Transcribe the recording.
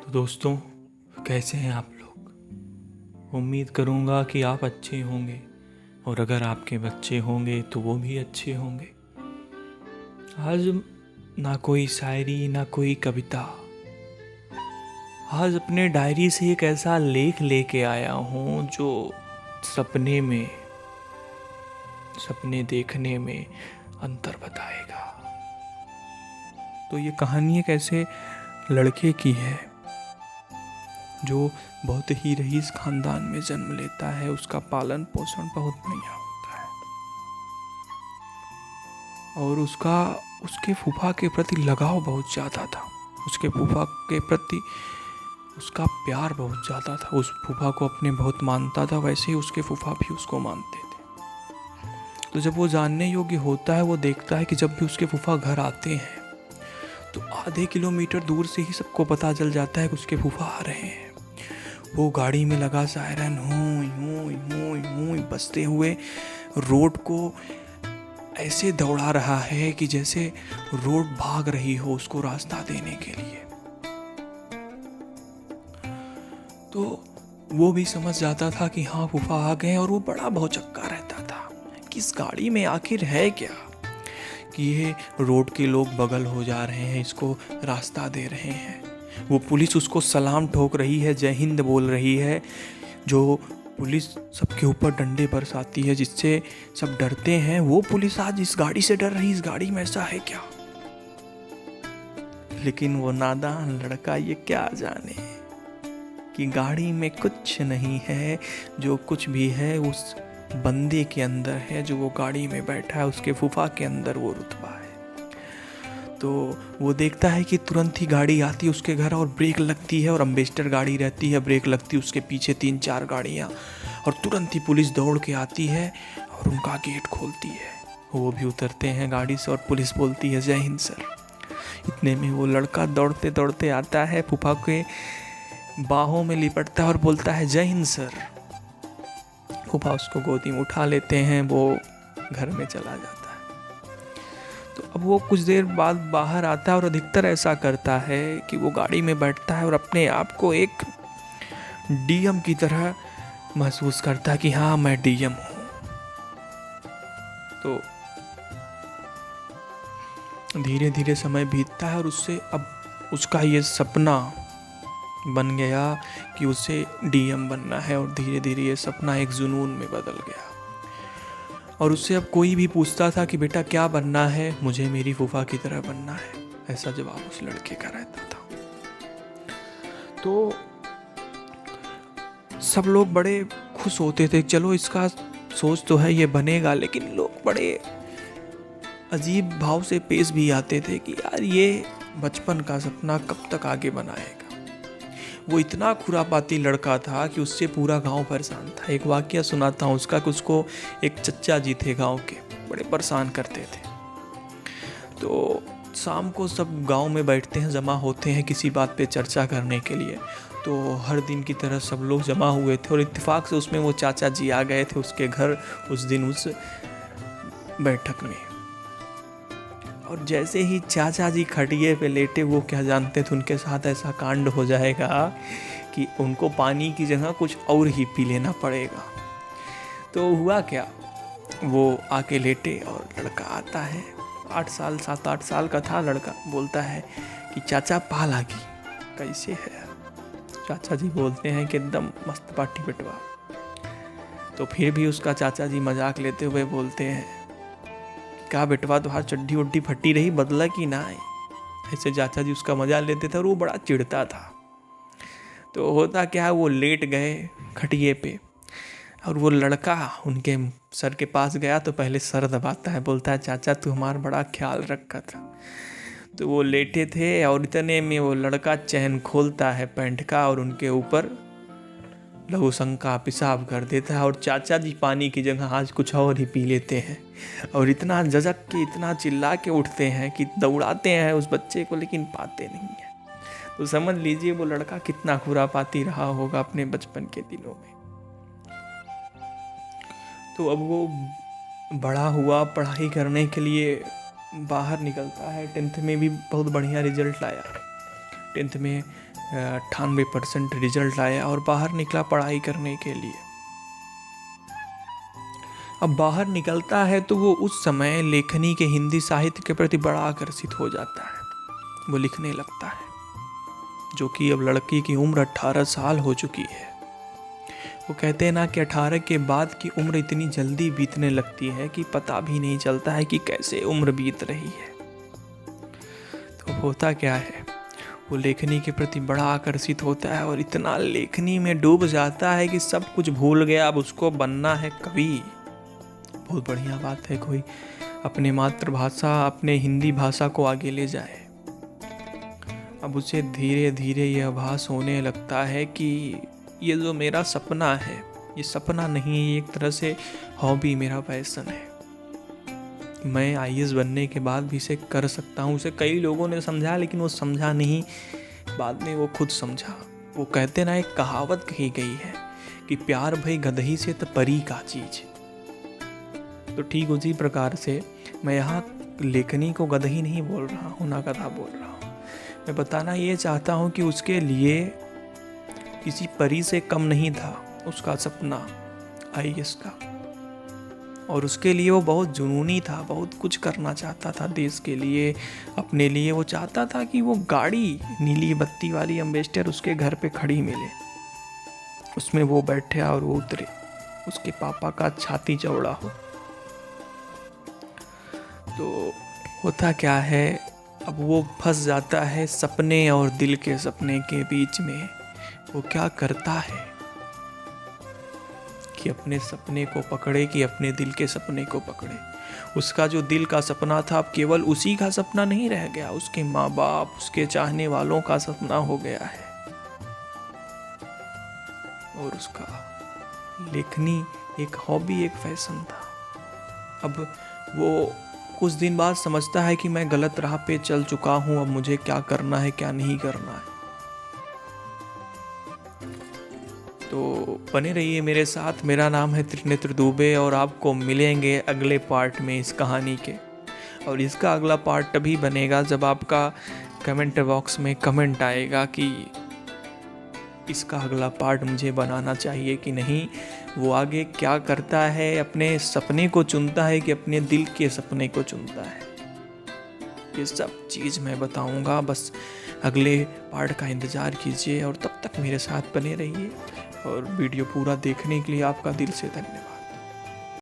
तो दोस्तों, कैसे हैं आप लोग। उम्मीद करूँगा कि आप अच्छे होंगे और अगर आपके बच्चे होंगे तो वो भी अच्छे होंगे। आज ना कोई शायरी ना कोई कविता, आज अपने डायरी से एक ऐसा लेख लेके आया हूँ जो सपने देखने में अंतर बताएगा। तो ये कहानी एक ऐसे लड़के की है जो बहुत ही रईस खानदान में जन्म लेता है। उसका पालन पोषण बहुत बढ़िया होता है और उसके फूफा के प्रति लगाव बहुत ज़्यादा था। उसके फूफा के प्रति उसका प्यार बहुत ज़्यादा था। उस फूफा को अपने बहुत मानता था, वैसे ही उसके फूफा भी उसको मानते थे। तो जब वो जानने योग्य होता है, वो देखता है कि जब भी उसके फूफा घर आते हैं तो आधे किलोमीटर दूर से ही सबको पता चल जाता है कि उसके फूफा आ रहे हैं। वो गाड़ी में लगा सायरन हुई हुई हुई हुई बजते हुए रोड को ऐसे दौड़ा रहा है कि जैसे रोड भाग रही हो उसको रास्ता देने के लिए। तो वो भी समझ जाता था कि हाँ फूफा आ गए, और वो बड़ा भौचक्का रहता था कि इस गाड़ी में आखिर है क्या कि ये रोड के लोग बगल हो जा रहे हैं, इसको रास्ता दे रहे हैं। वो पुलिस उसको सलाम ठोक रही है, जय हिंद बोल रही है। जो पुलिस सबके ऊपर डंडे बरसाती है जिससे सब डरते हैं, वो पुलिस आज इस गाड़ी से डर रही, इस गाड़ी में ऐसा है क्या। लेकिन वो नादान लड़का ये क्या जाने कि गाड़ी में कुछ नहीं है, जो कुछ भी है उस बंदे के अंदर है जो वो गाड़ी में बैठा है। उसके फूफा के अंदर वो रुतबा है। तो वो देखता है कि तुरंत ही गाड़ी आती है उसके घर और ब्रेक लगती है, और अम्बेसडर गाड़ी रहती है, ब्रेक लगती है, उसके पीछे 3-4 गाड़ियाँ, और तुरंत ही पुलिस दौड़ के आती है और उनका गेट खोलती है। वो भी उतरते हैं गाड़ी से और पुलिस बोलती है जय हिंद सर। इतने में वो लड़का दौड़ते दौड़ते आता है, फूफा के बाहों में लिपटता है और बोलता है जय हिंद सर। फूफा उसको गोदी में उठा लेते हैं, वो घर में चला जाता है। तो अब वो कुछ देर बाद बाहर आता है और अधिकतर ऐसा करता है कि वो गाड़ी में बैठता है और अपने आप को एक डीएम की तरह महसूस करता है कि हाँ मैं डीएम हूँ। तो धीरे धीरे समय बीतता है और उससे अब उसका ये सपना बन गया कि उसे डीएम बनना है, और धीरे धीरे ये सपना एक जुनून में बदल गया। और उससे अब कोई भी पूछता था कि बेटा क्या बनना है, मुझे मेरी फूफा की तरह बनना है, ऐसा जवाब उस लड़के का रहता था। तो सब लोग बड़े खुश होते थे, चलो इसका सोच तो है ये बनेगा, लेकिन लोग बड़े अजीब भाव से पेश भी आते थे कि यार ये बचपन का सपना कब तक आगे बनाएगा। वो इतना खुरापाती लड़का था कि उससे पूरा गांव परेशान था। एक वाकया सुनाता हूँ उसका कि उसको एक चच्चा जी थे गांव के, बड़े परेशान करते थे। तो शाम को सब गांव में बैठते हैं, जमा होते हैं किसी बात पे चर्चा करने के लिए। तो हर दिन की तरह सब लोग जमा हुए थे और इत्तेफाक से उसमें वो चाचा जी आ गए थे उसके घर उस दिन उस बैठक में। और जैसे ही चाचा जी खटिए पे लेटे, वो क्या जानते थे उनके साथ ऐसा कांड हो जाएगा कि उनको पानी की जगह कुछ और ही पी लेना पड़ेगा। तो हुआ क्या, वो आके लेटे और लड़का आता है, 7-8 साल का था लड़का। बोलता है कि चाचा पा लागी कैसे है। चाचा जी बोलते हैं कि एकदम मस्त पाटी बेटवा। तो फिर भी उसका चाचा जी मजाक लेते हुए बोलते हैं क्या बेटवा तुहार चड्डी उड्डी फटी रही, बदला कि ना है। ऐसे चाचा जी उसका मजा लेते थे और वो बड़ा चिढ़ता था। तो होता क्या, वो लेट गए खटिए पे और वो लड़का उनके सर के पास गया तो पहले सर दबाता है, बोलता है चाचा तू हमारा बड़ा ख्याल रखा था। तो वो लेटे थे और इतने में वो लड़का चैन खोलता है पैंट का और उनके ऊपर लघुशंका पेशाब कर देता है। और चाचा जी पानी की जगह आज कुछ और ही पी लेते हैं और इतना झजक के इतना चिल्ला के उठते हैं कि दौड़ाते हैं उस बच्चे को, लेकिन पाते नहीं हैं। तो समझ लीजिए वो लड़का कितना खुरापाती रहा होगा अपने बचपन के दिनों में। तो अब वो बड़ा हुआ, पढ़ाई करने के लिए बाहर निकलता है। 10th में भी बहुत बढ़िया रिजल्ट लाया। 10th में 98% रिजल्ट आया और बाहर निकला पढ़ाई करने के लिए। अब बाहर निकलता है तो वो उस समय लेखनी के हिंदी साहित्य के प्रति बड़ा आकर्षित हो जाता है। वो लिखने लगता है, जो कि अब लड़की की उम्र 18 साल हो चुकी है। वो कहते हैं ना कि 18 के बाद की उम्र इतनी जल्दी बीतने लगती है कि पता भी नहीं चलता है कि कैसे उम्र बीत रही है। तो होता क्या है, वो लेखनी के प्रति बड़ा आकर्षित होता है और इतना लेखनी में डूब जाता है कि सब कुछ भूल गया। अब उसको बनना है कवि। बहुत बढ़िया बात है कोई अपने मातृभाषा, अपने हिंदी भाषा को आगे ले जाए। अब उसे धीरे धीरे यह आभास होने लगता है कि ये जो मेरा सपना है, ये सपना नहीं, ये एक तरह से हॉबी, मेरा पैशन है। मैं आईएएस बनने के बाद भी इसे कर सकता हूँ। उसे कई लोगों ने समझा, लेकिन वो समझा नहीं। बाद में वो खुद समझा। वो कहते ना, एक कहावत कही गई है कि प्यार भई गदही से तो परी का चीज। तो ठीक उसी प्रकार से मैं यहाँ लेखनी को गदही नहीं बोल रहा हूँ, ना गधा बोल रहा हूँ। मैं बताना ये चाहता हूँ कि उसके लिए किसी परी से कम नहीं था उसका सपना आईएएस का। और उसके लिए वो बहुत जुनूनी था, बहुत कुछ करना चाहता था देश के लिए, अपने लिए। वो चाहता था कि वो गाड़ी नीली बत्ती वाली एम्बेसडर उसके घर पे खड़ी मिले, उसमें वो बैठे और वो उतरे, उसके पापा का छाती चौड़ा हो। तो होता क्या है, अब वो फंस जाता है सपने और दिल के सपने के बीच में। वो क्या करता है कि अपने सपने को पकड़े, कि अपने दिल के सपने को पकड़े। उसका जो दिल का सपना था अब केवल उसी का सपना नहीं रह गया, उसके माँ बाप, उसके चाहने वालों का सपना हो गया है। और उसका लेखनी एक हॉबी, एक फैशन था। अब वो कुछ दिन बाद समझता है कि मैं गलत राह पे चल चुका हूँ, अब मुझे क्या करना है, क्या नहीं करना है। तो बने रहिए मेरे साथ। मेरा नाम है त्रिनेत्र दुबे और आपको मिलेंगे अगले पार्ट में इस कहानी के। और इसका अगला पार्ट तभी बनेगा जब आपका कमेंट बॉक्स में कमेंट आएगा कि इसका अगला पार्ट मुझे बनाना चाहिए कि नहीं। वो आगे क्या करता है, अपने सपने को चुनता है कि अपने दिल के सपने को चुनता है, ये सब चीज़ मैं बताऊंगा। बस अगले पार्ट का इंतज़ार कीजिए और तब तक मेरे साथ बने रहिए। और वीडियो पूरा देखने के लिए आपका दिल से धन्यवाद।